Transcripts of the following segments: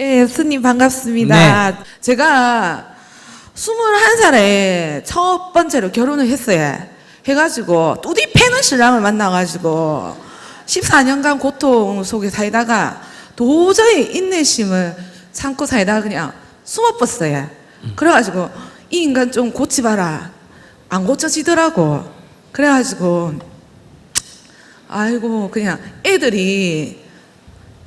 예, 스님 반갑습니다. 제가 21살에 첫 번째로 결혼을 했어요. 해가지고 뚜디 패는 신랑을 만나가지고 14년간 고통 속에 살다가 도저히 인내심을 참고 살다가 그냥 숨어버렸어요. 그래가지고 이 인간 좀 고치봐라. 안 고쳐지더라고. 그래가지고 아이고 그냥 애들이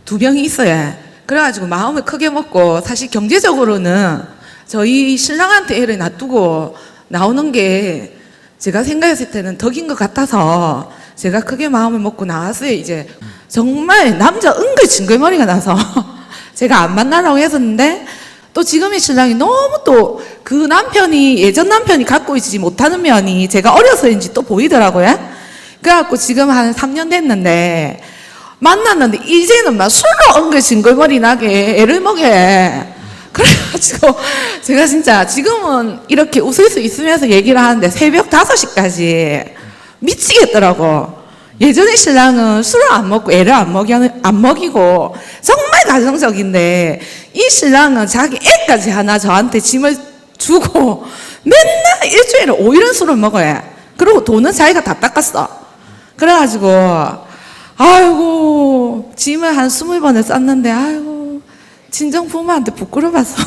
2명이 있어요. 그래가지고 마음을 크게 먹고 사실 경제적으로는 저희 신랑한테 애를 놔두고 나오는 게 제가 생각했을 때는 덕인 것 같아서 제가 크게 마음을 먹고 나왔어요. 이제 정말 남자 은근 징글머리가 나서 제가 안 만나라고 했었는데 또 지금의 신랑이 너무 또 그 남편이 예전 남편이 갖고 있지 못하는 면이 제가 어려서인지 또 보이더라고요. 그래갖고 지금 한 3년 됐는데 만났는데 이제는 막 술로 엉글 징글머리 나게 애를 먹여. 그래가지고 제가 진짜 지금은 이렇게 웃을 수 있으면서 얘기를 하는데 새벽 5시까지 미치겠더라고. 예전에 신랑은 술을 안 먹고 애를 안 먹이고 정말 가정적인데 이 신랑은 자기 애까지 하나 저한테 짐을 주고 맨날 일주일에 5일은 술을 먹어요. 그리고 돈은 자기가 다 닦았어. 그래가지고 아이고 짐을 한 20번을 쌌는데 아이고 친정 부모한테 부끄러워서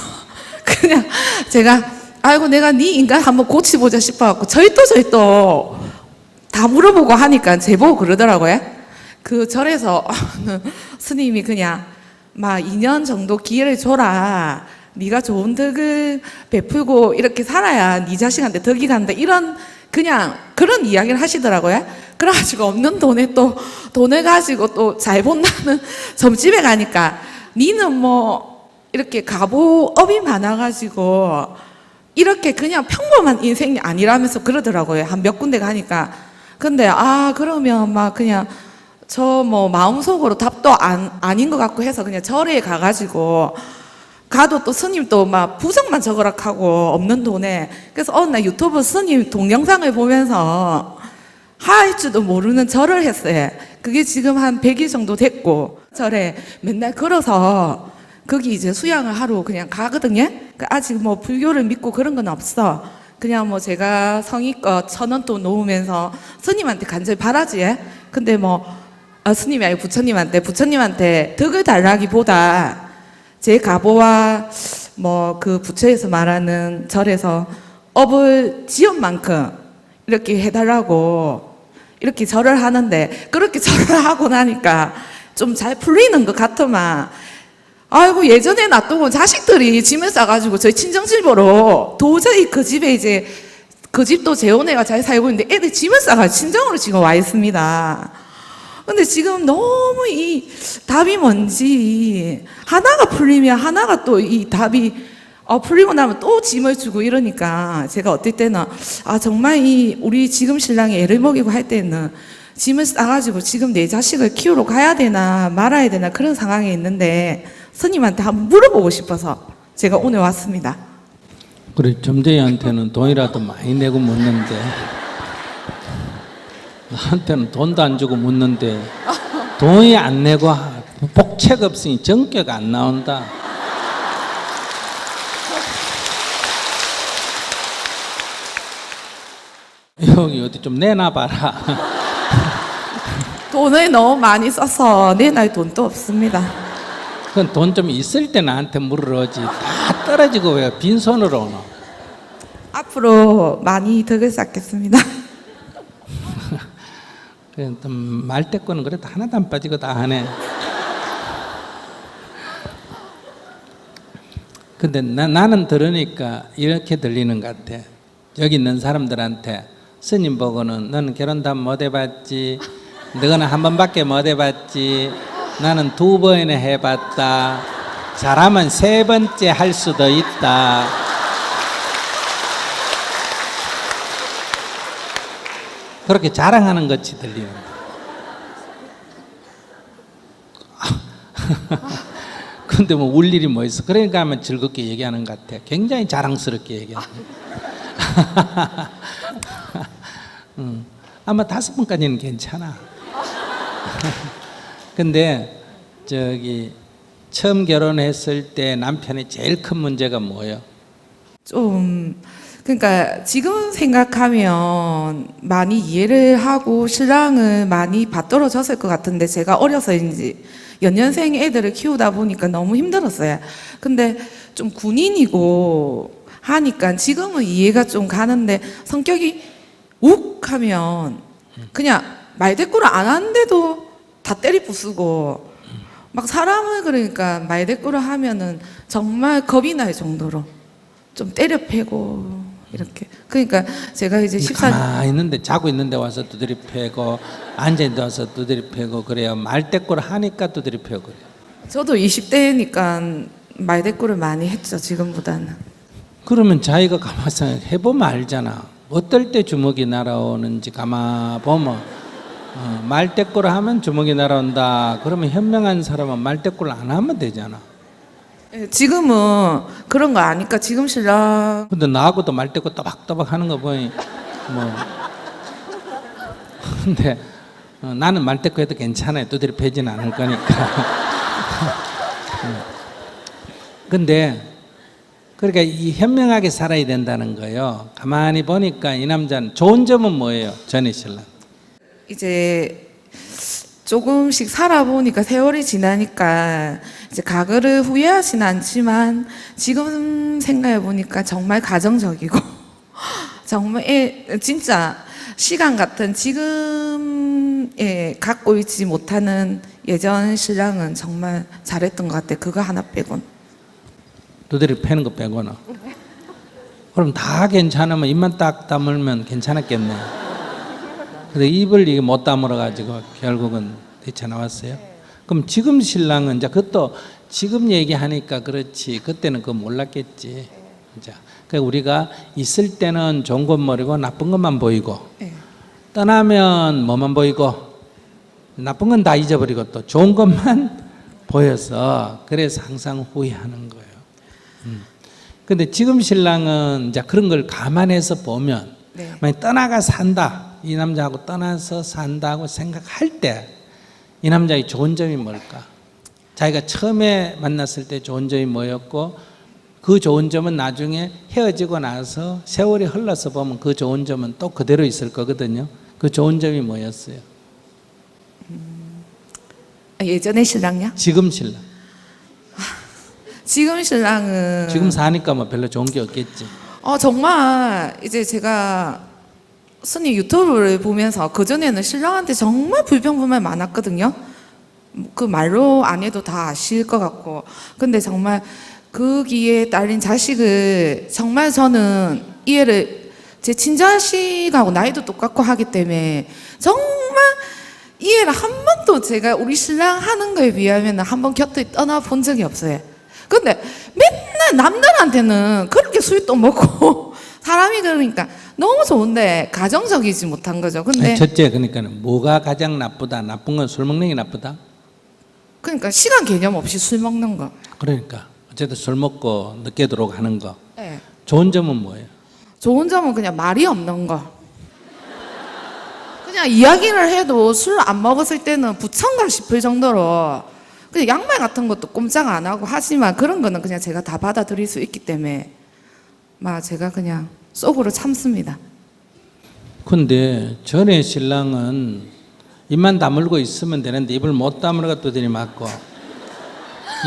그냥 제가 아이고 내가 네 인간 한번 고치보자 싶어갖고 저희 또 다 물어보고 하니까 제보고 그러더라고요. 그 절에서 스님이 그냥 막 2년 정도 기회를 줘라. 네가 좋은 덕을 베풀고 이렇게 살아야 네 자식한테 덕이 간다. 이런 그냥 그런 이야기를 하시더라고요. 그래가지고 없는 돈에 또 돈을 가지고 또 잘 본다는 점집에 가니까 니는 뭐 이렇게 가보업이 많아가지고 이렇게 그냥 평범한 인생이 아니라면서 그러더라고요. 한 몇 군데 가니까. 근데 그러면 막 그냥 저 뭐 마음속으로 답도 아닌 것 같고 해서 그냥 절에 가가지고 가도 또 스님 또 막 부정만 적으락하고 없는 돈에 그래서 어느 날 유튜브 스님 동영상을 보면서 할 줄도 모르는 절을 했어요. 그게 지금 한 100일 정도 됐고 절에 맨날 걸어서 거기 이제 수양을 하러 그냥 가거든요. 아직 뭐 불교를 믿고 그런 건 없어. 그냥 뭐 제가 성의껏 1,000원 또 놓으면서 스님한테 간절히 바라지. 근데 뭐 스님이 아니고 부처님한테 덕을 달라기보다 제 가보와 뭐 그 부처에서 말하는 절에서 업을 지은 만큼 이렇게 해달라고 이렇게 절을 하는데 그렇게 절을 하고 나니까 좀 잘 풀리는 것 같더만. 아이고 예전에 놔두고 자식들이 짐을 싸가지고 저희 친정집으로 도저히 그 집에 이제 그 집도 재혼애가 잘 살고 있는데 애들 짐을 싸가지고 친정으로 지금 와 있습니다. 근데 지금 너무 이 답이 뭔지 하나가 풀리면 하나가 또 이 답이 풀리고 나면 또 짐을 주고 이러니까 제가 어떨 때는 정말 이 우리 지금 신랑이 애를 먹이고 할 때는 짐을 싸가지고 지금 내 자식을 키우러 가야 되나 말아야 되나 그런 상황에 있는데 스님한테 한번 물어보고 싶어서 제가 오늘 왔습니다. 그래 점쟁이한테는 돈이라도 많이 내고 묻는데 나한테는 돈도 안 주고 묻는데 돈이 안 내고 복책 없으니 전격 안 나온다. 여기 어디 좀 내놔봐라. 돈을 너무 많이 써서 내날 돈도 없습니다. 그건 돈 좀 있을 때 나한테 물으러지 다 떨어지고 왜 빈손으로 오노? 앞으로 많이 덕을 쌓겠습니다. 그래, 말대꾸는 그래도 하나도 안 빠지고 다 하네. 근데 나는 들으니까 이렇게 들리는 것 같아. 여기 있는 사람들한테 스님 보고는 너는 결혼 다 못 해봤지, 너는 한 번밖에 못 해봤지, 나는 2번이나 해봤다, 잘하면 3번째 할 수도 있다. 그렇게 자랑하는 것이 들리는 근데 뭐 울 일이 뭐 있어. 그러니까 하면 즐겁게 얘기하는 것 같아. 굉장히 자랑스럽게 얘기하는 아마 5번까지는 괜찮아. 근데 저기 처음 결혼했을 때 남편의 제일 큰 문제가 뭐예요? 좀 그러니까 지금 생각하면 많이 이해를 하고 신랑을 많이 받들어졌을 것 같은데 제가 어려서인지 연년생 애들을 키우다 보니까 너무 힘들었어요. 근데 좀 군인이고 하니까 지금은 이해가 좀 가는데 성격이 욱 하면 그냥 말대꾸를 안 하는데도 다 때리 부수고 막 사람을 그러니까 말대꾸를 하면은 정말 겁이 날 정도로 좀 때려 패고 이렇게 그러니까 제가 이제 14년 가만히 있는데 자고 있는데 와서 두드리 패고 앉아 있는데 와서 두드리 패고 그래요. 말대꾸를 하니까 두드리 패고 그래요. 저도 20대니까 말대꾸를 많이 했죠 지금보다는. 그러면 자기가 가만히 해보면 알잖아. 어떨 때 주먹이 날아오는지 가만 보면 말대꾸를 하면 주먹이 날아온다. 그러면 현명한 사람은 말대꾸를 안 하면 되잖아. 예, 지금은 그런 거 아니까 지금 신랑 근데 나하고도 말대꾸 또박또박 하는 거 보니 뭐 근데 나는 말대꾸 해도 괜찮아요. 두드려 패지는 않을 거니까. 근데 그러니까 이 현명하게 살아야 된다는 거예요. 가만히 보니까 이 남자는 좋은 점은 뭐예요? 전에 신랑. 이제 조금씩 살아보니까 세월이 지나니까 이제 과거를 후회하진 않지만 지금 생각해 보니까 정말 가정적이고 정말 진짜 시간 같은 지금에 갖고 있지 못하는 예전 신랑은 정말 잘했던 것 같아. 그거 하나 빼곤. 두드려 패는 거 빼고는. 그럼 다 괜찮으면 입만 딱 다물면 괜찮았겠네. 근데 입을 이게 못 다물어 가지고 결국은 뛰쳐나왔어요. 그럼 지금 신랑은 이제 그것도 지금 얘기하니까 그렇지 그때는 그거 몰랐겠지. 자, 그 우리가 있을 때는 좋은 것 모르고 나쁜 것만 보이고 네. 떠나면 뭐만 보이고 나쁜 건 다 잊어버리고 또 좋은 것만 보여서 그래서 항상 후회하는 거예요. 근데 지금 신랑은 이제 그런 걸 감안해서 보면 네. 만약 떠나가 산다 이 남자하고 떠나서 산다고 생각할 때 이 남자의 좋은 점이 뭘까? 자기가 처음에 만났을 때 좋은 점이 뭐였고 그 좋은 점은 나중에 헤어지고 나서 세월이 흘러서 보면 그 좋은 점은 또 그대로 있을 거거든요. 그 좋은 점이 뭐였어요? 예전의 신랑요? 지금 신랑. 지금 신랑은 지금 사니까 뭐 별로 좋은 게 없겠지. 정말 이제 제가 스님 유튜브를 보면서 그전에는 신랑한테 정말 불평불만 많았거든요. 그 말로 안 해도 다 아실 것 같고. 근데 정말 거기에 딸린 자식을 정말 저는 이해를 제 친자식하고 나이도 똑같고 하기 때문에 정말 이해를 한 번도 제가 우리 신랑 하는 거에 비하면 한 번 곁을 떠나본 적이 없어요. 근데 맨날 남들한테는 그렇게 술도 먹고 사람이 그러니까 너무 좋은데 가정적이지 못한 거죠. 근데 첫째 그러니까 뭐가 가장 나쁘다? 나쁜 건 술 먹는 게 나쁘다? 그러니까 시간 개념 없이 술 먹는 거. 그러니까 어쨌든 술 먹고 늦게 들어가는 거. 네. 좋은 점은 뭐예요? 좋은 점은 그냥 말이 없는 거. 그냥 이야기를 해도 술 안 먹었을 때는 부천가 싶을 정도로 그냥 양말 같은 것도 꼼짝 안 하고 하지만 그런 거는 그냥 제가 다 받아들일 수 있기 때문에 막 제가 그냥 속으로 참습니다. 근데 전에 신랑은 입만 다물고 있으면 되는데 입을 못 다물어가 또 들이맞고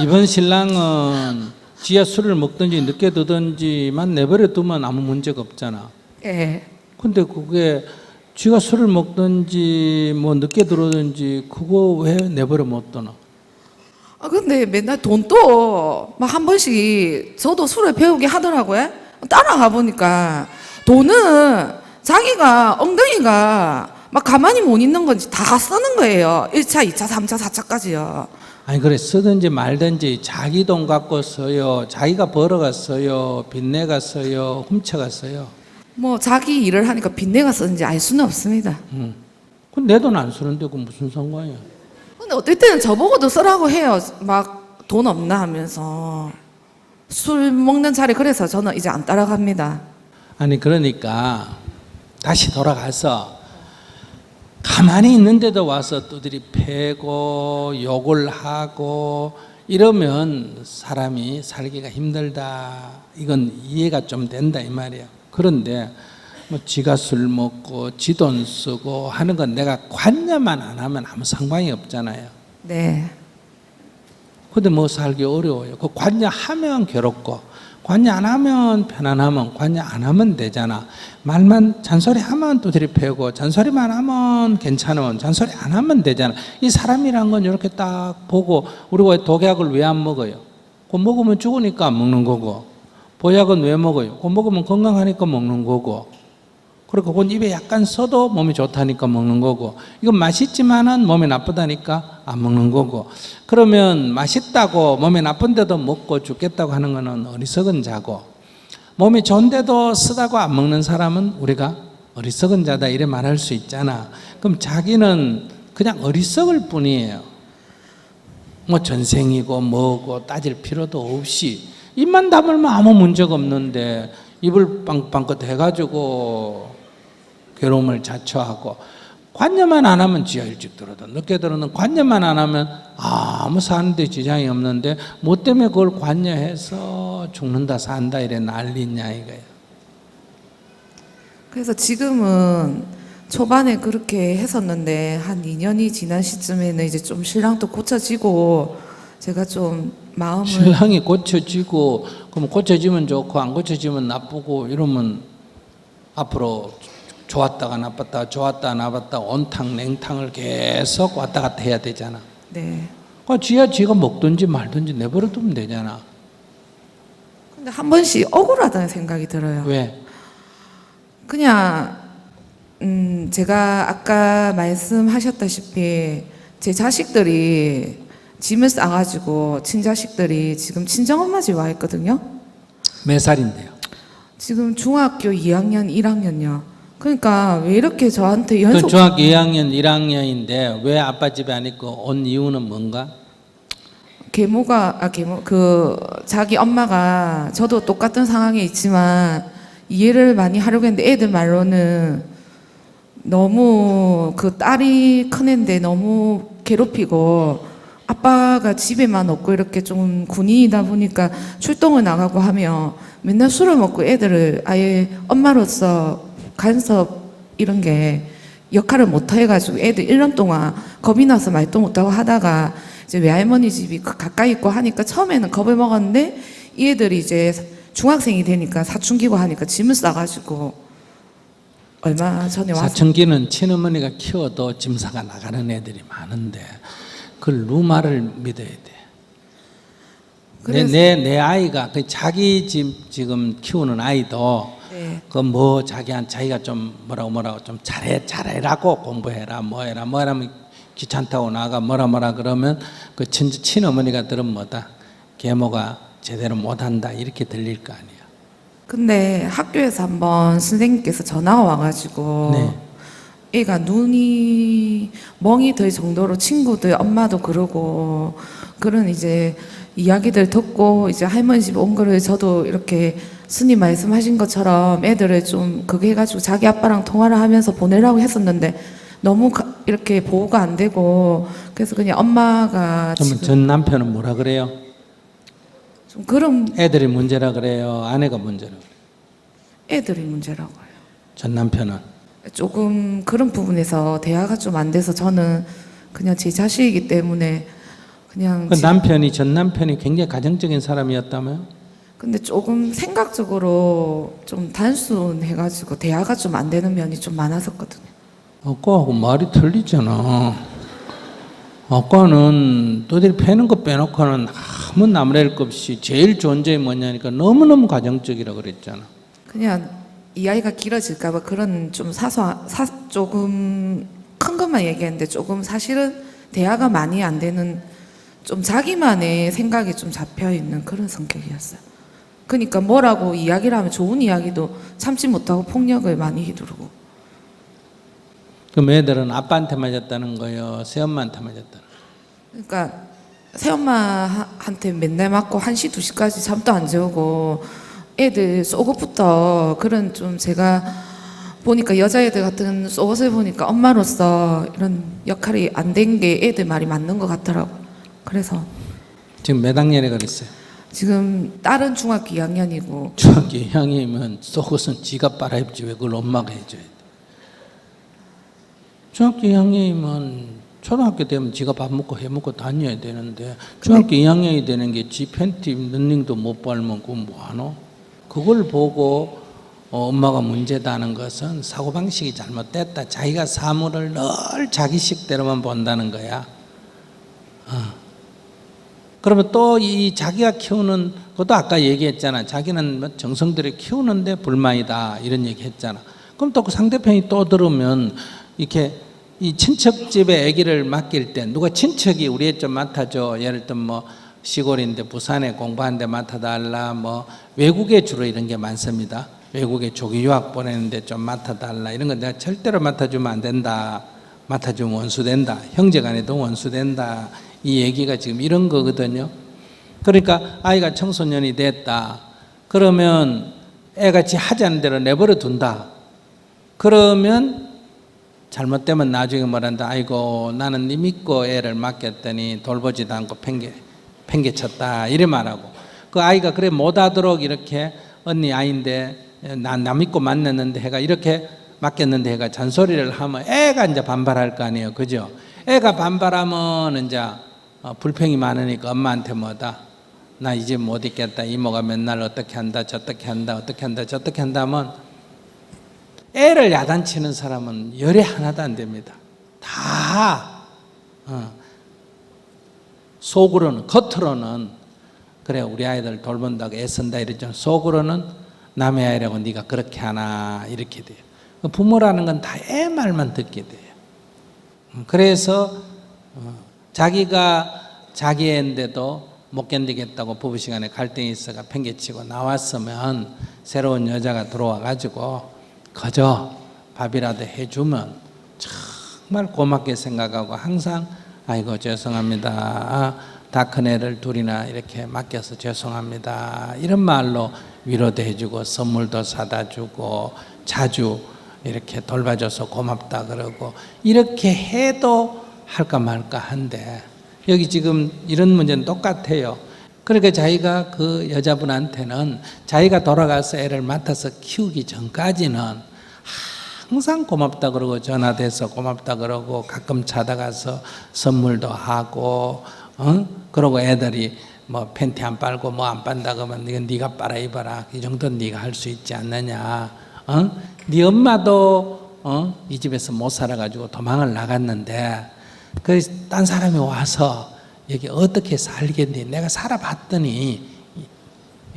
이번 신랑은 지가 술을 먹든지 늦게 두든지만 내버려 두면 아무 문제가 없잖아. 예. 근데 그게 지가 술을 먹든지 뭐 늦게 들어오든지 그거 왜 내버려 못 두나? 근데 맨날 돈도 막 한 번씩 저도 술을 배우게 하더라고요. 따라가 보니까 돈은 자기가 엉덩이가 막 가만히 못 있는 건지 다 쓰는 거예요. 1차, 2차, 3차, 4차까지요. 아니 그래 쓰든지 말든지 자기 돈 갖고 써요. 자기가 벌어갔어요. 빚내갔어요. 훔쳐갔어요. 뭐 자기 일을 하니까 빚내가 쓰는지 알 수는 없습니다. 그내 돈 안 쓰는데 그 무슨 상관이야? 근데 어떨 때는 저보고도 쓰라고 해요. 막 돈 없나 하면서 술 먹는 자리 그래서 저는 이제 안 따라갑니다. 아니 그러니까 다시 돌아가서 가만히 있는데도 와서 두드리 패고 욕을 하고 이러면 사람이 살기가 힘들다. 이건 이해가 좀 된다 이 말이에요. 그런데 뭐 지가 술 먹고 지 돈 쓰고 하는 건 내가 관여만 안 하면 아무 상관이 없잖아요. 네. 근데 뭐 살기 어려워요. 그 관여하면 괴롭고 관여 안 하면 편안하면 관여 안 하면 되잖아. 말만 잔소리하면 또 들이패고 잔소리만 하면 괜찮으면 잔소리 안 하면 되잖아. 이 사람이란 건 이렇게 딱 보고 우리가 독약을 왜 안 먹어요? 그거 먹으면 죽으니까 안 먹는 거고 보약은 왜 먹어요? 그거 먹으면 건강하니까 먹는 거고 그리고 그건 입에 약간 써도 몸이 좋다니까 먹는 거고 이건 맛있지만은 몸에 나쁘다니까 안 먹는 거고 그러면 맛있다고 몸에 나쁜데도 먹고 죽겠다고 하는 거는 어리석은 자고 몸이 좋은데도 쓰다고 안 먹는 사람은 우리가 어리석은 자다 이래 말할 수 있잖아. 그럼 자기는 그냥 어리석을 뿐이에요. 뭐 전생이고 뭐고 따질 필요도 없이 입만 다물면 아무 문제가 없는데 입을 빵빵껏 해가지고 괴로움을 자초하고 관여만 안 하면 지하 일찍 들어도 늦게 들어는 관여만 안 하면 아무 사는데 지장이 없는데 뭐 때문에 그걸 관여해서 죽는다 산다 이래 난리냐 이거예요. 그래서 지금은 초반에 그렇게 했었는데 한 2년이 지난 시점에는 이제 좀 신랑도 고쳐지고 제가 좀 마음을 신랑이 고쳐지고 그럼 고쳐지면 좋고 안 고쳐지면 나쁘고 이러면 앞으로 좋았다가 나빴다가 좋았다가 나빴다가 온탕 냉탕을 계속 왔다 갔다 해야 되잖아. 네. 지가 먹든지 말든지 내버려 두면 되잖아. 근데 한 번씩 억울하다는 생각이 들어요. 왜? 그냥 제가 아까 말씀하셨다시피 제 자식들이 짐을 싸가지고 친자식들이 지금 친정엄마 집에 와 있거든요. 몇 살인데요? 지금 중학교 2학년, 1학년요. 그러니까 왜 이렇게 저한테 그 연속 중학교 2학년, 1학년인데 왜 아빠 집에 안 있고 온 이유는 뭔가? 계모 그 자기 엄마가 저도 똑같은 상황에 있지만 이해를 많이 하려고 했는데 애들 말로는 너무 그 딸이 큰애인데 너무 괴롭히고 아빠가 집에만 없고 이렇게 좀 군인이다 보니까 출동을 나가고 하면 맨날 술을 먹고 애들을 아예 엄마로서 간섭 이런 게 역할을 못 해가지고 애들 1년 동안 겁이 나서 말도 못하고 하다가 이제 외할머니 집이 가까이 있고 하니까 처음에는 겁을 먹었는데 이 애들이 이제 중학생이 되니까 사춘기고 하니까 짐을 싸가지고 얼마 전에 와서 사춘기는 친어머니가 키워도 짐사가 나가는 애들이 많은데 그걸 누마를 믿어야 돼. 그래서- 내 아이가 그 자기 집 지금 키우는 아이도 네. 그 뭐 자기가 좀 뭐라고 좀 잘해라고 공부해라 뭐해라 뭐라면 귀찮다고 나가 뭐라 그러면 그 친어머니가 들으면 뭐다 계모가 제대로 못한다 이렇게 들릴 거 아니야. 근데 학교에서 한번 선생님께서 전화가 와가지고 네. 애가 눈이 멍이 들 정도로 친구들 엄마도 그러고 그런 이제 이야기들 듣고 이제 할머니 집 온 거를 저도 이렇게 스님 말씀하신 것처럼 애들을 좀 그게 해가지고 자기 아빠랑 통화를 하면서 보내라고 했었는데 너무 이렇게 보호가 안 되고 그래서 그냥 엄마가 그러면 지금 전 남편은 뭐라 그래요? 좀 그런 애들이 문제라 그래요? 아내가 문제라 그래요? 애들이 문제라고 해요. 전 남편은 조금 그런 부분에서 대화가 좀 안 돼서 저는 그냥 제 자식이기 때문에 그냥 그 전 남편이 굉장히 가정적인 사람이었다며요? 근데 조금 생각적으로 좀 단순해가지고 대화가 좀 안 되는 면이 좀 많았었거든요. 아까하고 말이 틀리잖아. 아까는 너희들이 패는 거 빼놓고는 아무 나무랄 것 없이 제일 좋은 점이 뭐냐니까 너무너무 가정적이라 그랬잖아. 그냥 이야기가 길어질까봐 그런 좀 조금 큰 것만 얘기했는데 조금 사실은 대화가 많이 안 되는 좀 자기만의 생각이 좀 잡혀 있는 그런 성격이었어요. 그러니까 뭐라고 이야기를 하면 좋은 이야기도 참지 못하고 폭력을 많이 휘두르고. 그럼 애들은 아빠한테 맞았다는 거예요? 새엄마한테 맞았다는 거예요? 그러니까 새엄마한테 맨날 맞고 1시, 2시까지 잠도 안 재우고 애들 속옷부터 그런 좀 제가 보니까 여자애들 같은 속옷을 보니까 엄마로서 이런 역할이 안 된 게 애들 말이 맞는 것 같더라고. 그래서 지금 몇 학년에 그랬어요? 지금 딸은 중학교 2학년이고 중학교 2학년이면 속옷은 지가 빨아입지 왜 그걸 엄마가 해줘야 돼? 중학교 2학년이면 초등학교 되면 지가 밥 먹고 해 먹고 다녀야 되는데 중학교 2학년이 되는 게 지 팬티 런닝도 못 빨면 그건 뭐하노? 그걸 보고 엄마가 문제다는 것은 사고방식이 잘못됐다. 자기가 사물을 늘 자기식대로만 본다는 거야. 그러면 또 이 자기가 키우는 것도 아까 얘기했잖아. 자기는 뭐 정성들이 키우는데 불만이다 이런 얘기 했잖아. 그럼 또 그 상대편이 또 들으면 이렇게 이 친척 집에 아기를 맡길 때 누가 친척이 우리 애 좀 맡아줘. 예를 들면 뭐 시골인데 부산에 공부하는데 맡아달라. 뭐 외국에 주로 이런 게 많습니다. 외국에 조기 유학 보내는데 좀 맡아달라. 이런 건 내가 절대로 맡아주면 안 된다. 맡아주면 원수된다. 형제간에도 원수된다. 이 얘기가 지금 이런 거거든요. 그러니까 아이가 청소년이 됐다. 그러면 애가 지 하자는 대로 내버려 둔다. 그러면 잘못되면 나중에 뭐란다. 아이고 나는 네 믿고 애를 맡겼더니 돌보지도 않고 팽개쳤다. 이래 말하고 그 아이가 그래 못하도록 이렇게 언니 아이인데 나 믿고 맡겼는데 해가 이렇게 맡겼는데 해가 잔소리를 하면 애가 이제 반발할 거 아니에요. 그죠? 애가 반발하면 이제 불평이 많으니까 엄마한테 뭐다. 나 이제 못 있겠다. 이모가 맨날 어떻게 한다 저떻게 한다 어떻게 한다 저떻게 한다면 애를 야단치는 사람은 열에 하나도 안 됩니다. 다 속으로는 겉으로는 그래 우리 아이들 돌본다고 애쓴다 이러죠. 속으로는 남의 아이라고 네가 그렇게 하나 이렇게 돼요. 부모라는 건 다 애 말만 듣게 돼요. 그래서 자기가 자기 애인데도 못 견디겠다고 부부시간에 갈등이 있어가 팽개치고 나왔으면 새로운 여자가 들어와 가지고 그저 밥이라도 해주면 정말 고맙게 생각하고 항상 아이고 죄송합니다. 다 큰 애를 둘이나 이렇게 맡겨서 죄송합니다. 이런 말로 위로도 해주고 선물도 사다 주고 자주 이렇게 돌봐줘서 고맙다 그러고 이렇게 해도 할까 말까 한데 여기 지금 이런 문제는 똑같아요. 그러니까 자기가 그 여자분한테는 자기가 돌아가서 애를 맡아서 키우기 전까지는 항상 고맙다 그러고 전화돼서 고맙다 그러고 가끔 찾아가서 선물도 하고 그러고 애들이 뭐 팬티 안 빨고 뭐 안 빤다 그러면 이건 네가 빨아 입어라. 이 정도는 네가 할 수 있지 않느냐. 네 엄마도 이 집에서 못 살아가지고 도망을 나갔는데 그 딴 사람이 와서 여기 어떻게 살겠니? 내가 살아봤더니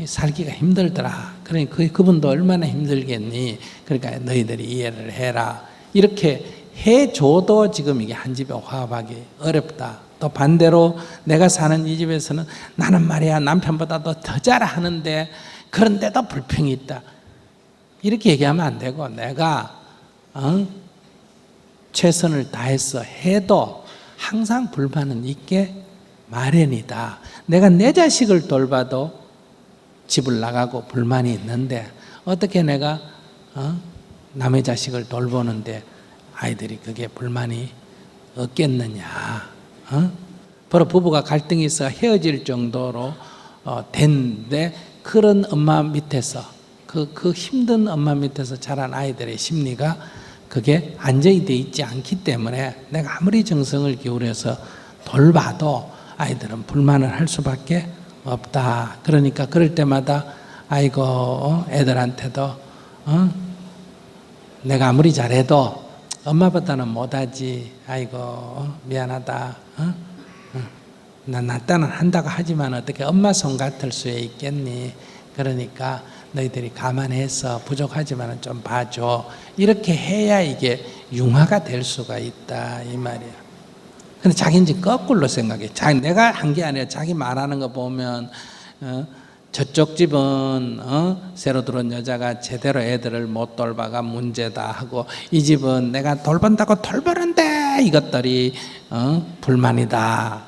살기가 힘들더라. 그러니까 그분도 얼마나 힘들겠니? 그러니까 너희들이 이해를 해라. 이렇게 해줘도 지금 이게 한 집에 화합하기 어렵다. 또 반대로 내가 사는 이 집에서는 나는 말이야 남편보다도 더 잘하는데 그런데도 불평이 있다. 이렇게 얘기하면 안 되고 내가 최선을 다해서 해도 항상 불만은 있게 마련이다. 내가 내 자식을 돌봐도 집을 나가고 불만이 있는데 어떻게 내가 남의 자식을 돌보는데 아이들이 그게 불만이 없겠느냐. 바로 부부가 갈등이 있어 헤어질 정도로 됐는데 그런 엄마 밑에서 그 힘든 엄마 밑에서 자란 아이들의 심리가 그게 안정이 돼 있지 않기 때문에 내가 아무리 정성을 기울여서 돌봐도 아이들은 불만을 할 수밖에 없다. 그러니까 그럴 때마다 아이고 애들한테도 내가 아무리 잘해도 엄마보다는 못하지. 아이고 미안하다. 나 딴은 한다고 하지만 어떻게 엄마 손 같을 수 있겠니? 그러니까 너희들이 감안해서 부족하지만 좀 봐줘. 이렇게 해야 이게 융화가 될 수가 있다 이 말이야. 근데 자기는 지금 거꾸로 생각해. 내가 한 게 아니라 자기 말하는 거 보면 저쪽 집은 새로 들어온 여자가 제대로 애들을 못 돌봐가 문제다 하고 이 집은 내가 돌본다고 돌보는데 이것들이 불만이다.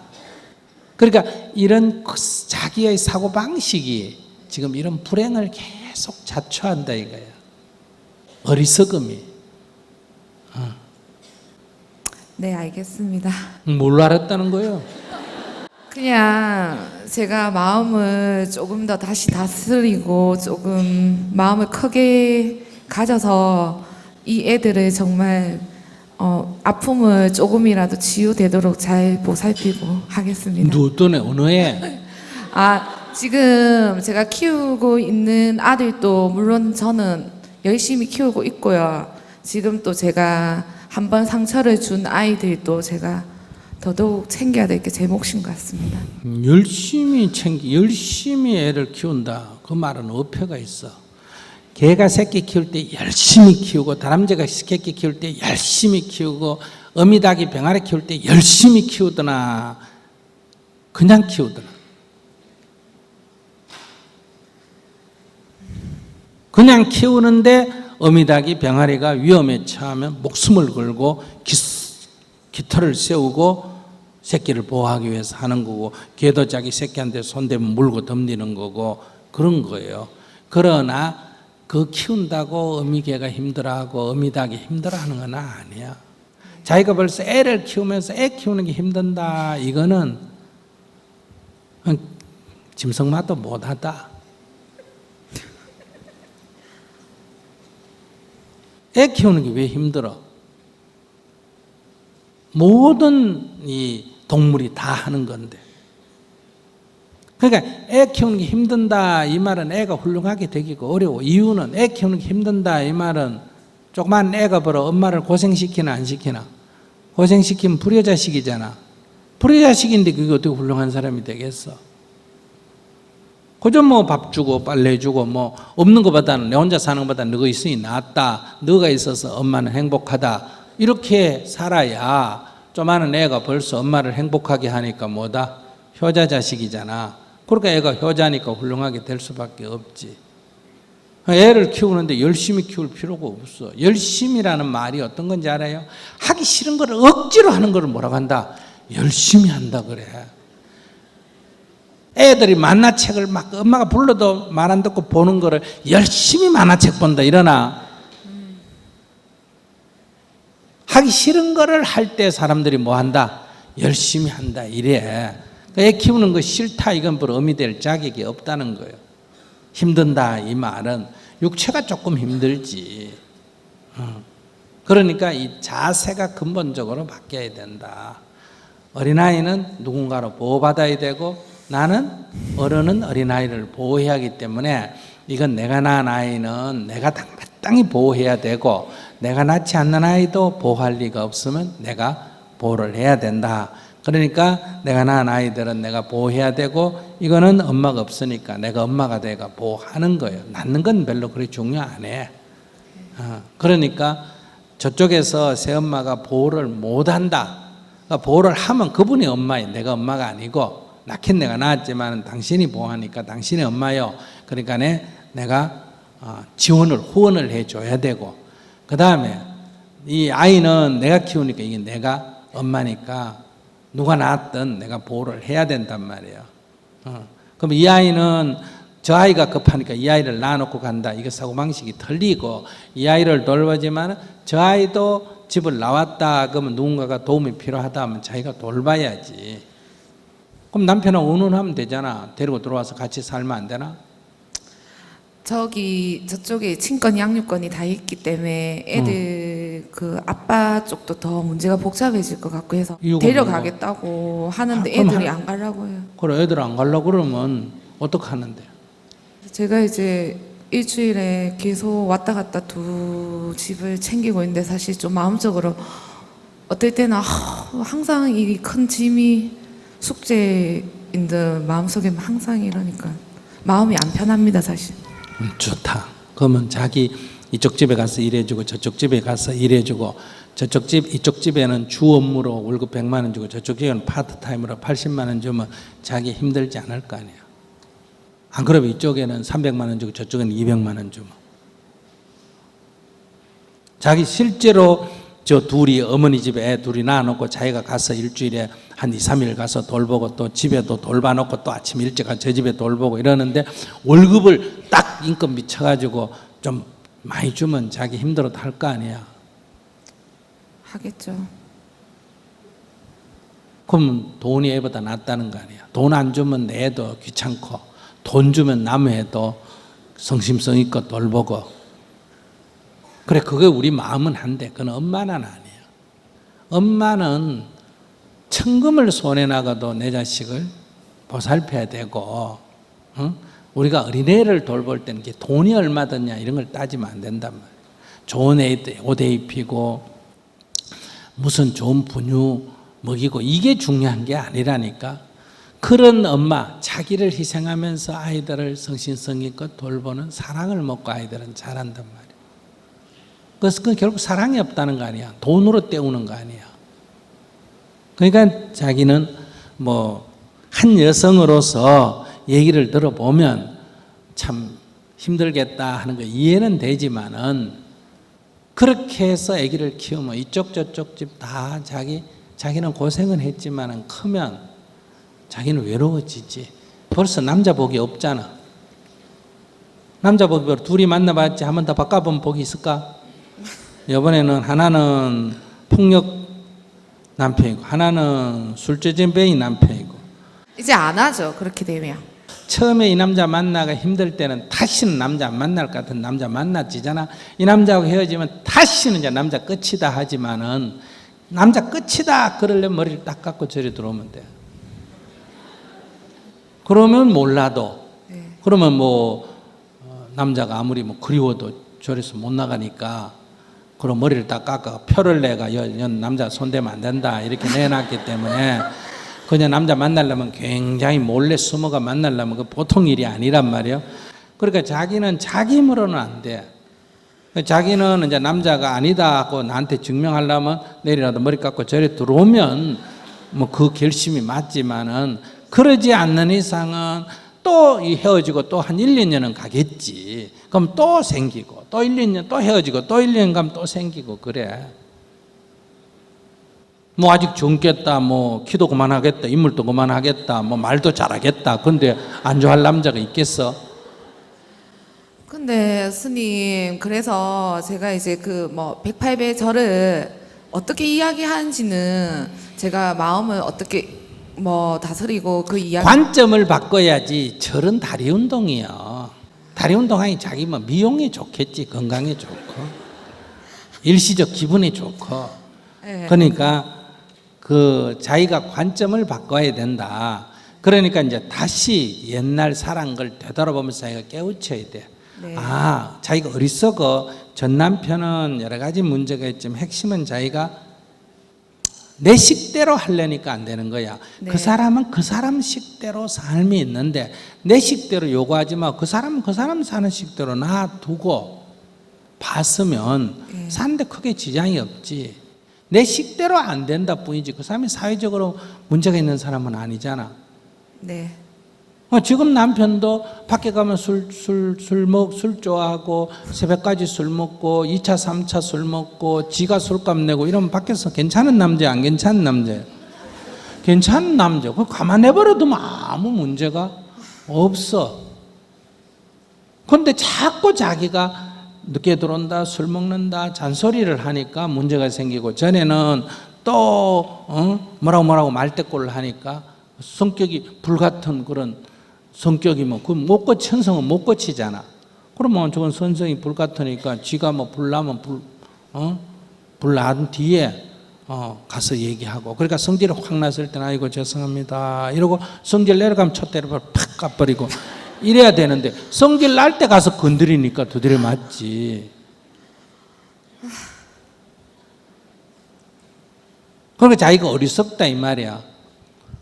그러니까 이런 자기의 사고방식이 지금 이런 불행을 계속 자초한다 이거야. 어리석음이. 네 알겠습니다. 뭘 알았다는 거예요? 그냥 제가 마음을 조금 더 다시 다스리고 조금 마음을 크게 가져서 이 애들을 정말 아픔을 조금이라도 치유되도록 잘 보살피고 하겠습니다. 누구네 어느 애? 지금 제가 키우고 있는 아들도 물론 저는 열심히 키우고 있고요. 지금 또 제가 한번 상처를 준 아이들도 제가 더더욱 챙겨야 될 게 제 몫인 것 같습니다. 열심히 애를 키운다. 그 말은 어폐가 있어. 개가 새끼 키울 때 열심히 키우고, 다람쥐가 새끼 키울 때 열심히 키우고, 어미닭이 병아리 키울 때 열심히 키우더나, 그냥 키우더나. 그냥 키우는데 어미닭이 병아리가 위험에 처하면 목숨을 걸고 깃털을 세우고 새끼를 보호하기 위해서 하는 거고, 개도 자기 새끼한테 손대면 물고 덤비는 거고 그런 거예요. 그러나 그 키운다고 어미개가 힘들어하고 어미닭이 힘들어하는 건 아니야. 자기가 벌써 애를 키우면서 애 키우는 게 힘든다, 이거는 짐승마도 못하다. 애 키우는 게 왜 힘들어? 모든 이 동물이 다 하는 건데. 그러니까 애 키우는 게 힘든다 이 말은 애가 훌륭하게 되기가 어려워. 이유는 애 키우는 게 힘든다 이 말은 조그만 애가 벌어 엄마를 고생시키나 안 시키나? 고생시키면 불효자식이잖아. 불효자식인데 그게 어떻게 훌륭한 사람이 되겠어? 그저 뭐 밥 주고 빨래 주고 뭐 없는 것보다는, 내 혼자 사는 것보다 너가 있으니 낫다, 너가 있어서 엄마는 행복하다, 이렇게 살아야 조그마한 애가 벌써 엄마를 행복하게 하니까 뭐다? 효자 자식이잖아. 그러니까 애가 효자니까 훌륭하게 될 수밖에 없지. 애를 키우는데 열심히 키울 필요가 없어. 열심히라는 말이 어떤 건지 알아요? 하기 싫은 거를 억지로 하는 거를 뭐라고 한다? 열심히 한다 그래. 애들이 만화책을 막 엄마가 불러도 말 안 듣고 보는 거를 열심히 만화책 본다 이러나? 하기 싫은 거를 할 때 사람들이 뭐 한다? 열심히 한다 이래. 애 키우는 거 싫다 이건 별 의미 될 자격이 없다는 거예요. 힘든다 이 말은 육체가 조금 힘들지. 그러니까 이 자세가 근본적으로 바뀌어야 된다. 어린아이는 누군가로 보호받아야 되고, 나는 어른은 어린아이를 보호해야 하기 때문에 이건 내가 낳은 아이는 내가 마땅히 보호해야 되고, 내가 낳지 않는 아이도 보호할 리가 없으면 내가 보호를 해야 된다. 그러니까 내가 낳은 아이들은 내가 보호해야 되고, 이거는 엄마가 없으니까 내가 엄마가 돼가 보호하는 거예요. 낳는 건 별로 그렇게 중요 안 해. 그러니까 저쪽에서 새엄마가 보호를 못한다. 그러니까 보호를 하면 그분이 엄마예요. 내가 엄마가 아니고, 낳긴 내가 낳았지만 당신이 보호하니까 당신이 엄마요. 그러니까 내가 지원을 후원을 해줘야 되고, 그 다음에 이 아이는 내가 키우니까 이게 내가 엄마니까 누가 낳았든 내가 보호를 해야 된단 말이에요. 그럼 이 아이는 저 아이가 급하니까 이 아이를 놔놓고 간다. 이거 사고방식이 틀리고, 이 아이를 돌보지만 저 아이도 집을 나왔다 그러면 누군가가 도움이 필요하다 하면 자기가 돌봐야지. 그럼 남편하고 의논하면 되잖아. 데리고 들어와서 같이 살면 안 되나? 저쪽에 친권 양육권이 다 있기 때문에 애들 그 아빠 쪽도 더 문제가 복잡해질 것 같고 해서 데려가겠다고 하는데 애들이 안 가려고 해요. 그래, 애들 안 가려고 그러면 어떻게 하는데? 제가 이제 일주일에 계속 왔다 갔다 두 집을 챙기고 있는데, 사실 좀 마음적으로 어떨 때는 항상 이 큰 짐이 숙제인 듯 마음속에 항상 이러니까 마음이 안 편합니다 사실. 좋다. 그러면 자기 이쪽 집에 가서 일해주고 저쪽 집에 가서 일해주고, 저쪽 집 이쪽 집에는 주 업무로 월급 100만 원 주고 저쪽 집에는 파트타임으로 80만 원 주면 자기 힘들지 않을 거 아니야. 안 그러면 이쪽에는 300만 원 주고 저쪽에는 200만 원 주면 자기 실제로 저 둘이 어머니 집에 애 둘이 낳아놓고 자기가 가서 일주일에 한 2, 3일 가서 돌보고 또 집에도 돌봐놓고 또 아침 일찍 가서 저 집에 돌보고 이러는데 월급을 딱 인건 미쳐가지고 좀 많이 주면 자기 힘들어도 할 거 아니야. 하겠죠. 그러면 돈이 애보다 낫다는 거 아니야. 돈 안 주면 내 애도 귀찮고, 돈 주면 남 애도 성심성의껏 돌보고. 그래, 그게 우리 마음은 한데 그건 엄마는 아니에요. 엄마는 천금을 손에 나가도 내 자식을 보살펴야 되고, 응? 우리가 어린애를 돌볼 때는 돈이 얼마 드냐 이런 걸 따지면 안 된단 말이에요. 좋은 옷 입히고 무슨 좋은 분유 먹이고 이게 중요한 게 아니라니까. 그런 엄마, 자기를 희생하면서 아이들을 성심성의껏 돌보는 사랑을 먹고 아이들은 자란단 말이에요. 그래서 그 결국 사랑이 없다는 거 아니야. 돈으로 때우는 거 아니야. 그러니까 자기는 뭐 한 여성으로서 얘기를 들어보면 참 힘들겠다 하는 거 이해는 되지만은, 그렇게 해서 아기를 키우면 이쪽 저쪽 집 다 자기는 고생은 했지만은 크면 자기는 외로워지지. 벌써 남자 복이 없잖아. 남자 복이 둘이 만나봤지 한 번 더 바꿔보면 복이 있을까? 이번에는 하나는 폭력 남편이고 하나는 술주정뱅이 남편이고. 이제 안 하죠. 그렇게 되면. 처음에 이 남자 만나가 힘들 때는 다시는 남자 안 만날 것 같은 남자 만났지잖아. 이 남자하고 헤어지면 다시는 이제 남자 끝이다 하지만은, 남자 끝이다 그러려면 머리를 딱 감고 저리 들어오면 돼. 그러면 몰라도, 그러면 뭐 남자가 아무리 뭐 그리워도 저리서 못 나가니까, 그럼 머리를 딱 깎아 표를 내가 남자 손대면 안 된다 이렇게 내놨기 때문에, 그냥 남자 만나려면 굉장히 몰래 숨어가 만나려면 그 보통 일이 아니란 말이에요. 그러니까 자기는 자기 힘으로는 안 돼. 자기는 이제 남자가 아니다 하고 나한테 증명하려면 내일이라도 머리 깎고 저리 들어오면 뭐 그 결심이 맞지만은, 그러지 않는 이상은 또 헤어지고 또 한 1, 2년은 가겠지. 그럼 또 생기고 또 1, 2년 또 헤어지고 또 1, 2년 가면 또 생기고 그래. 뭐 아직 젊겠다, 뭐 키도 그만하겠다, 인물도 그만하겠다, 뭐 말도 잘하겠다. 근데 안 좋아할 남자가 있겠어? 근데 스님, 그래서 제가 이제 그 뭐 108배 절을 어떻게 이야기하는지는 제가 마음을 어떻게 뭐 다스리고 그 이야기. 관점을 바꿔야지. 절은 다리 운동이요. 다리 운동하니 자기 뭐 미용이 좋겠지, 건강에 좋고 일시적 기분이 좋고. 네. 그러니까 그 자기가 관점을 바꿔야 된다. 그러니까 이제 다시 옛날 사랑 걸 되돌아보면서 자기가 깨우쳐야 돼. 네. 아, 자기가 어리석어. 전 남편은 여러 가지 문제가 있지만 핵심은 자기가 내 식대로 하려니까 안 되는 거야. 네. 그 사람은 그 사람 식대로 삶이 있는데 내 식대로 요구하지 마. 그 사람은 그 사람 사는 식대로 놔두고 봤으면 네. 사는데 크게 지장이 없지. 내 식대로 안 된다 뿐이지 그 사람이 사회적으로 문제가 있는 사람은 아니잖아. 네. 지금 남편도 밖에 가면 술 좋아하고 새벽까지 술 먹고 2차 3차 술 먹고 지가 술값 내고 이러면 밖에서 괜찮은 남자 안 괜찮은 남자? 괜찮은 남자. 그거 가만 내버려두면 아무 문제가 없어. 그런데 자꾸 자기가 늦게 들어온다, 술 먹는다, 잔소리를 하니까 문제가 생기고, 전에는 또 뭐라고 말대꾸를 하니까 성격이 불같은 그런 성격이 뭐 그 못 고치, 천성은 못 고치잖아. 그러면 저건 선성이 불같으니까 지가 뭐 불나면 불난 뒤에 가서 얘기하고, 그러니까 성질이 확 났을 때는 아이고 죄송합니다 이러고 성질 내려가면 촛대를 팍 까버리고 이래야 되는데, 성질 날 때 가서 건드리니까 두드려 맞지. 그러니까 자기가 어리석다 이 말이야.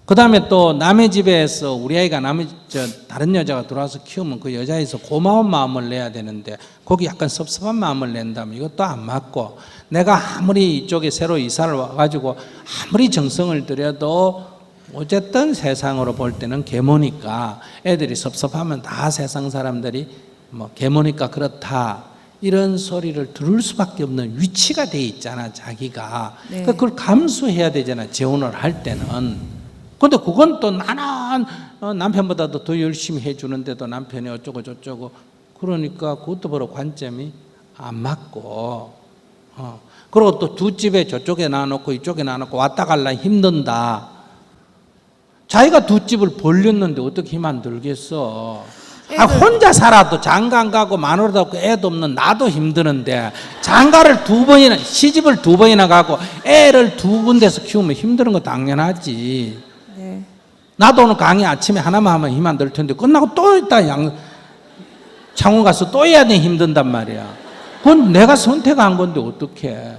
그 다음에 또 남의 집에서 우리 아이가 다른 여자가 들어와서 키우면 그 여자에서 고마운 마음을 내야 되는데 거기 약간 섭섭한 마음을 낸다면 이것도 안 맞고, 내가 아무리 이쪽에 새로 이사를 와가지고 아무리 정성을 들여도 어쨌든 세상으로 볼 때는 계모니까 애들이 섭섭하면 다 세상 사람들이 뭐 계모니까 그렇다 이런 소리를 들을 수밖에 없는 위치가 돼 있잖아 자기가. 네. 그러니까 그걸 감수해야 되잖아 재혼을 할 때는. 근데 그건 또 나는 남편보다도 더 열심히 해주는데도 남편이 어쩌고 저쩌고 그러니까 그것도 바로 관점이 안 맞고, 그리고 또 두 집에 저쪽에 놔놓고 이쪽에 놔놓고 왔다 갈라 힘든다. 자기가 두 집을 벌렸는데 어떻게 힘 안 들겠어? 애들- 혼자 살아도 장가 안 가고 마누라도 없고 애도 없는 나도 힘드는데 장가를 두 번이나 시집을 두 번이나 가고 애를 두 군데서 키우면 힘드는 거 당연하지. 네. 나도 오늘 강의 아침에 하나만 하면 힘 안 들 텐데 끝나고 또 있다 창원 가서 또 해야 돼 힘든단 말이야. 그건 내가 선택한 건데 어떡해.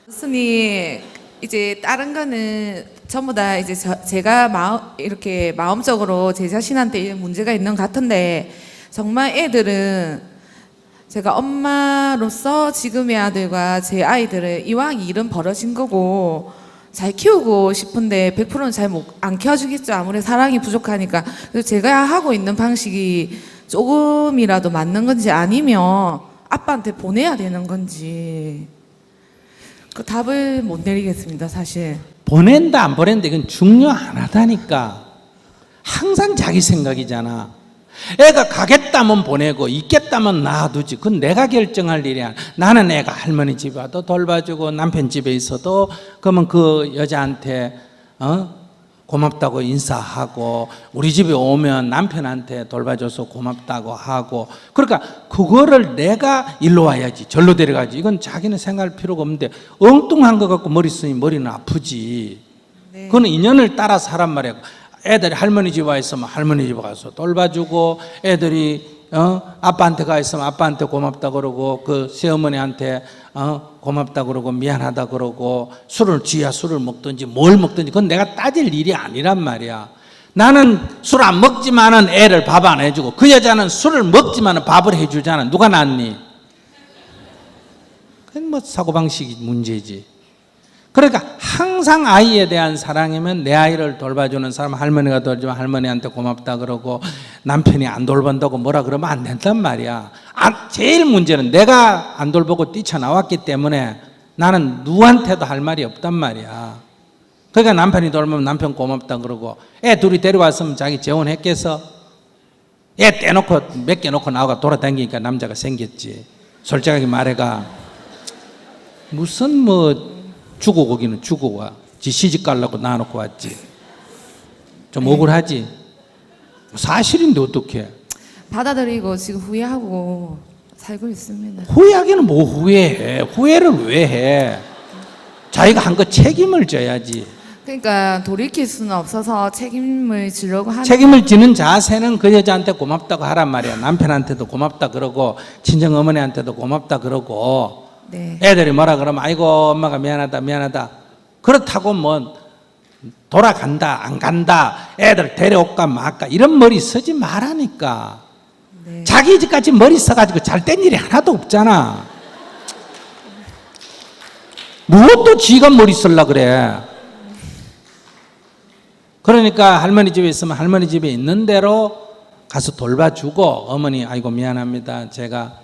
교수님, 이제 다른 거는 전부 다 이제 제가 이렇게 마음적으로 제 자신한테 문제가 있는 것 같은데, 정말 애들은 제가 엄마로서 지금의 아들과 제 아이들을 이왕 일은 벌어진 거고 잘 키우고 싶은데 100%는 잘 안 키워주겠죠. 아무래도 사랑이 부족하니까. 그래서 제가 하고 있는 방식이 조금이라도 맞는 건지 아니면 아빠한테 보내야 되는 건지 그 답을 못 내리겠습니다, 사실. 보낸다 안 보낸다 이건 중요 안 하다니까. 항상 자기 생각이잖아. 애가 가겠다면 보내고 있겠다면 놔두지. 그건 내가 결정할 일이야. 나는 애가 할머니 집에 와도 돌봐주고 남편 집에 있어도 그러면 그 여자한테 고맙다고 인사하고 우리 집에 오면 남편한테 돌봐줘서 고맙다고 하고, 그러니까 그거를 내가 일로 와야지 절로 데려가지. 이건 자기는 생각할 필요가 없는데 엉뚱한 거 갖고 머리 쓰니 머리는 아프지. 네. 그건 인연을 따라 사란 말이야. 애들이 할머니 집에 와 있으면 할머니 집에 가서 돌봐주고, 애들이 아빠한테 가 있으면 아빠한테 고맙다 그러고, 그 새어머니한테 고맙다 그러고 미안하다 그러고, 지야 술을 먹든지 뭘 먹든지 그건 내가 따질 일이 아니란 말이야. 나는 술 안 먹지만은 애를 밥 안 해주고, 그 여자는 술을 먹지만은 밥을 해주잖아. 누가 낫니? 그건 뭐 사고방식이 문제지. 그러니까 항상 아이에 대한 사랑이면 내 아이를 돌봐주는 사람, 할머니가 돌봐주면 할머니한테 고맙다 그러고, 남편이 안 돌본다고 뭐라 그러면 안 된단 말이야. 제일 문제는 내가 안 돌보고 뛰쳐나왔기 때문에 나는 누구한테도 할 말이 없단 말이야. 그러니까 남편이 돌보면 남편 고맙다 그러고, 애 둘이 데려왔으면 자기 재혼했겠어? 애 떼놓고 몇 개 놓고 나와가 돌아다니니까 남자가 생겼지. 솔직하게 말해가. 무슨 뭐 주고 거기는 주고 와. 지 시집 가려고 놔놓고 왔지. 좀 억울하지. 사실인데 어떡해. 받아들이고 지금 후회하고 살고 있습니다. 후회하기는 뭐 후회해. 후회를 왜 해. 자기가 한 거 책임을 져야지. 그러니까 돌이킬 수는 없어서 책임을 지려고 하는. 책임을 지는 자세는 그 여자한테 고맙다고 하란 말이야. 남편한테도 고맙다 그러고, 친정 어머니한테도 고맙다 그러고. 네. 애들이 뭐라 그러면 아이고 엄마가 미안하다. 그렇다고 뭐 돌아간다 안 간다, 애들 데려올까 말까 이런 머리 쓰지 말라니까. 네. 자기 집까지 머리 써가지고 잘 된 일이 하나도 없잖아. 무엇도 지가 머리 쓰려 그래. 그러니까 할머니 집에 있으면 할머니 집에 있는 대로 가서 돌봐주고, 어머니 아이고 미안합니다. 제가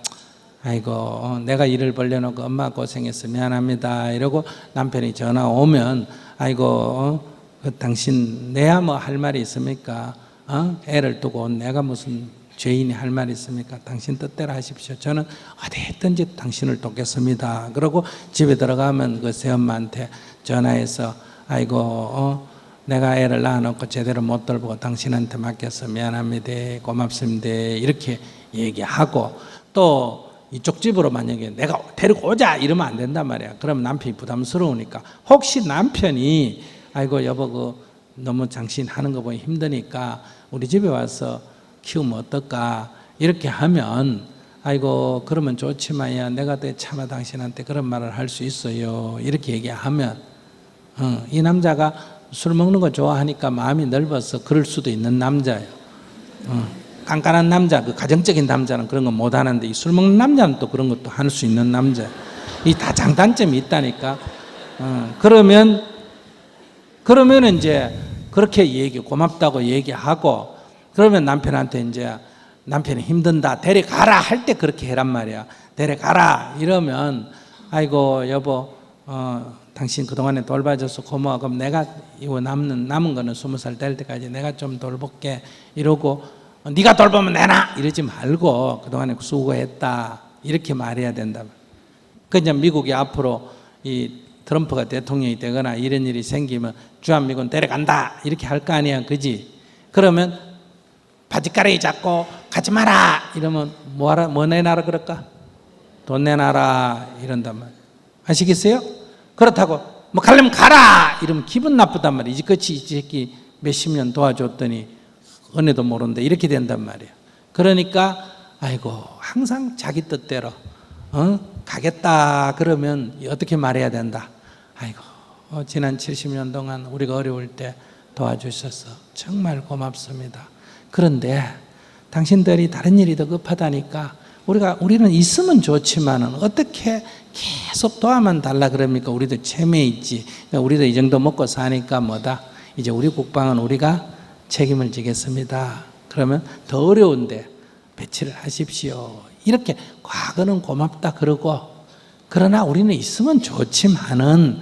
아이고 내가 일을 벌려놓고 엄마 고생해서 미안합니다 이러고, 남편이 전화 오면 아이고 당신 내야 뭐 할 말이 있습니까? 애를 두고 온 내가 무슨 죄인이 할 말이 있습니까? 당신 뜻대로 하십시오. 저는 어디 있든지 당신을 돕겠습니다. 그러고 집에 들어가면 그 새엄마한테 전화해서 아이고 내가 애를 낳아놓고 제대로 못 돌보고 당신한테 맡겨서 미안합니다. 고맙습니다. 이렇게 얘기하고, 또 이쪽 집으로 만약에 내가 데리고 오자 이러면 안 된단 말이야. 그러면 남편이 부담스러우니까, 혹시 남편이 아이고 여보 그 너무 당신 하는 거 보니 힘드니까 우리 집에 와서 키우면 어떨까 이렇게 하면, 아이고 그러면 좋지만야 내가 차마 당신한테 그런 말을 할 수 있어요 이렇게 얘기하면, 이 남자가 술 먹는 거 좋아하니까 마음이 넓어서 그럴 수도 있는 남자예요. 깐깐한 남자, 그 가정적인 남자는 그런 거 못 하는데, 이 술 먹는 남자는 또 그런 것도 할 수 있는 남자. 이 다 장단점이 있다니까. 그러면 이제 그렇게 고맙다고 얘기하고, 그러면 남편한테 이제 남편이 힘든다 데려가라 할 때 그렇게 해란 말이야. 데려가라 이러면 아이고 여보 당신 그동안에 돌봐줘서 고마워. 그럼 내가 이거 남은 거는 20살 될 때까지 내가 좀 돌볼게 이러고, 네가 돌보면 내놔 이러지 말고 그동안에 수고했다 이렇게 말해야 된다. 그 이제 미국이 앞으로 트럼프가 대통령이 되거나 이런 일이 생기면 주한미군 데려간다 이렇게 할 거 아니야, 그지? 그러면 바지가랑이 잡고 가지 마라 이러면 뭐 내놔라 그럴까? 돈 내놔라 이런단 말이야. 아시겠어요? 그렇다고 뭐 가려면 가라 이러면 기분 나쁘단 말이야. 이제껏이 이 새끼 몇십 년 도와줬더니 은혜도 모른다 이렇게 된단 말이야. 그러니까 아이고 항상 자기 뜻대로 가겠다 그러면 어떻게 말해야 된다. 아이고 지난 70년 동안 우리가 어려울 때 도와주셔서 정말 고맙습니다. 그런데 당신들이 다른 일이 더 급하다니까 우리는 있으면 좋지만은 어떻게 계속 도와만 달라 그럽니까? 우리도 체면이 있지. 그러니까 우리도 이 정도 먹고 사니까 뭐다. 이제 우리 국방은 우리가 책임을 지겠습니다. 그러면 더 어려운데 배치를 하십시오. 이렇게 과거는 고맙다 그러고, 그러나 우리는 있으면 좋지만은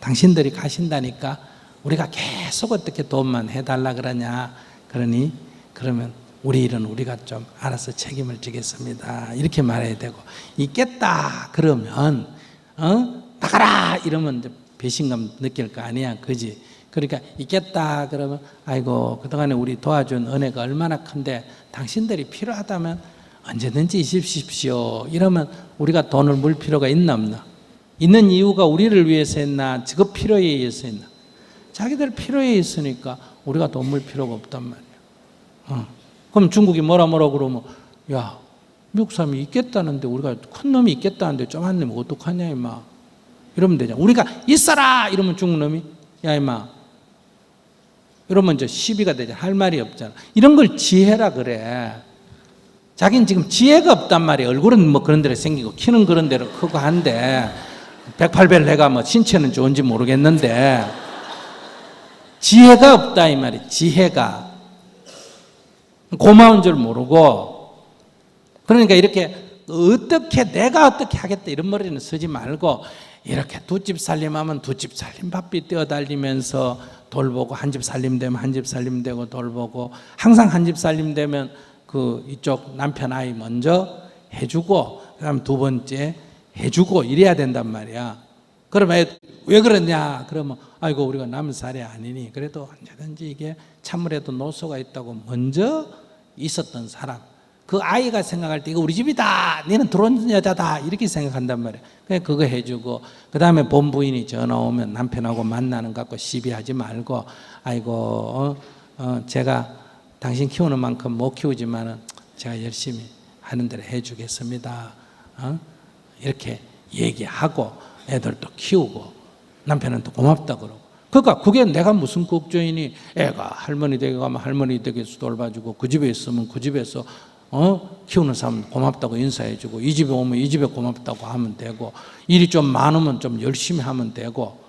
당신들이 가신다니까 우리가 계속 어떻게 도움만 해달라 그러냐. 그러면 우리 일은 우리가 좀 알아서 책임을 지겠습니다. 이렇게 말해야 되고, 있겠다 그러면 나가라 이러면 이제 배신감 느낄 거 아니야, 그지? 그러니까 있겠다 그러면 아이고 그동안에 우리 도와준 은혜가 얼마나 큰데 당신들이 필요하다면 언제든지 있으십시오. 이러면 우리가 돈을 물 필요가 있나 없나? 있는 이유가 우리를 위해서 했나? 직업 필요에 의해서 했나? 자기들 필요에 있으니까 우리가 돈 물 필요가 없단 말이야. 그럼 중국이 뭐라 그러면 야 미국 사람이 있겠다는데 우리가 큰 놈이 있겠다는데 좀한 놈이 어떡하냐 임마 이러면 되잖아. 우리가 있어라 이러면 중국 놈이 야 임마 이러면 이제 시비가 되잖아. 할 말이 없잖아. 이런 걸 지혜라 그래. 자기는 지금 지혜가 없단 말이야. 얼굴은 뭐 그런 대로 생기고 키는 그런 대로 크고 한데 108배를 내가 뭐 신체는 좋은지 모르겠는데 지혜가 없다 이 말이야. 지혜가 고마운 줄 모르고. 그러니까 이렇게 내가 어떻게 하겠다 이런 머리는 쓰지 말고 이렇게 두 집 살림하면 두 집 살림 바삐 뛰어달리면서 돌보고, 한 집 살림 되면 한 집 살림 되고 돌보고, 항상 한 집 살림 되면 그 이쪽 남편 아이 먼저 해주고 그다음 두 번째 해주고 이래야 된단 말이야. 그러면 왜 그러냐? 그러면 아이고 우리가 남은 살이 아니니 그래도 언제든지 이게 찬물에도 노소가 있다고 먼저 있었던 사람, 그 아이가 생각할 때 이거 우리 집이다, 너는 들어온 여자다 이렇게 생각한단 말이야. 그냥 그거 해주고 그 다음에 본부인이 전화 오면 남편하고 만나는 것 갖고 시비하지 말고 아이고 제가 당신 키우는 만큼 못 키우지만은 제가 열심히 하는 대로 해주겠습니다. 이렇게 얘기하고 애들도 키우고 남편은 또 고맙다 그러고. 그러니까 그게 내가 무슨 국조이니 애가 할머니 댁에 가면 할머니 댁에서 돌봐주고 그 집에 있으면 그 집에서 키우는 사람 고맙다고 인사해주고 이 집에 오면 이 집에 고맙다고 하면 되고 일이 좀 많으면 좀 열심히 하면 되고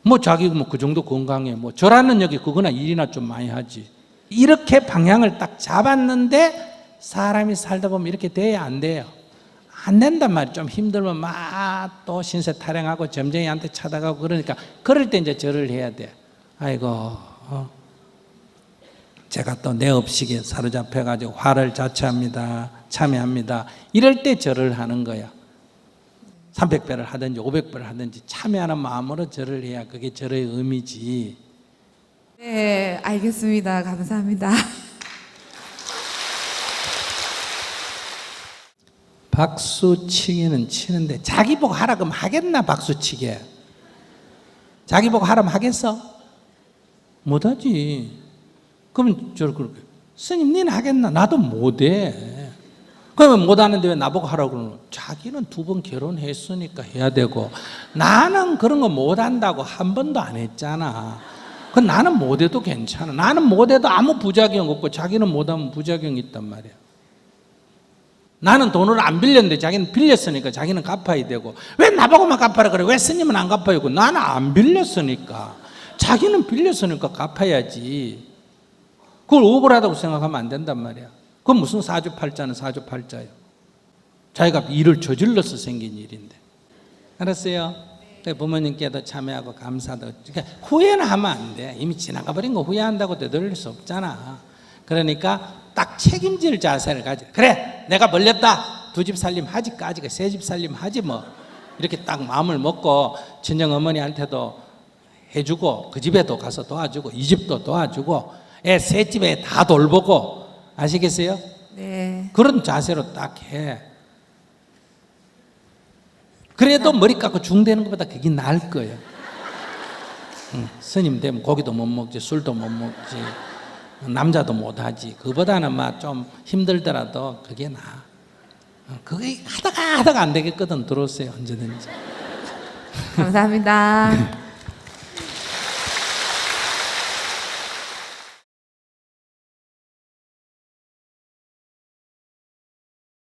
뭐 자기 뭐 그 정도 건강해 뭐 저라는 여기 그거나 일이나 좀 많이 하지. 이렇게 방향을 딱 잡았는데 사람이 살다 보면 이렇게 돼야 안 돼요. 안 된단 말이에요. 좀 힘들면 막 또 신세 타령하고 점쟁이한테 찾아가고 그러니까 그럴 때 이제 절을 해야 돼. 아이고 제가 또 내 업식에 사로잡혀가지고 화를 자초합니다. 참여합니다. 이럴 때 절을 하는 거야. 300배를 하든지 500배를 하든지 참여하는 마음으로 절을 해야 그게 절의 의미지. 네, 알겠습니다. 감사합니다. 박수치기는 치는데 자기 보고 하라 그러면 하겠나? 박수치게 자기 보고 하라면 하겠어? 못하지. 그러면 그렇게 스님 니는 하겠나? 나도 못해. 그러면 못하는데 왜 나보고 하라고 그러는? 자기는 2번 결혼했으니까 해야 되고 나는 그런 거 못한다고 한 번도 안 했잖아. 그 나는 못해도 괜찮아. 나는 못해도 아무 부작용 없고 자기는 못하면 부작용이 있단 말이야. 나는 돈을 안 빌렸는데 자기는 빌렸으니까 자기는 갚아야 되고 왜 나보고만 갚아라 그래? 왜 스님은 안 갚아야 되고 나는 안 빌렸으니까 자기는 빌렸으니까 갚아야지. 그걸 억울하다고 생각하면 안 된단 말이야. 그건 무슨 사주팔자는 사주팔자예요. 자기가 일을 저질러서 생긴 일인데. 알았어요? 부모님께도 참여하고 감사도. 그러니까 후회는 하면 안 돼. 이미 지나가 버린 거 후회한다고 되돌릴 수 없잖아. 그러니까 딱 책임질 자세를 가져. 그래 내가 벌렸다. 2집 살림 하지 까지가 3집 살림 하지 뭐. 이렇게 딱 마음을 먹고 친정 어머니한테도 해주고 그 집에도 가서 도와주고 이 집도 도와주고 애 세 집에 다 돌보고 아시겠어요? 네. 그런 자세로 딱 해. 그래도 머리 깎고 중대는 것보다 그게 나을 거예요. 스님 되면 고기도 못 먹지, 술도 못 먹지, 남자도 못 하지. 그보다는 막 좀 힘들더라도 그게 나아. 그게 하다가 안 되겠거든. 들어오세요, 언제든지. 감사합니다.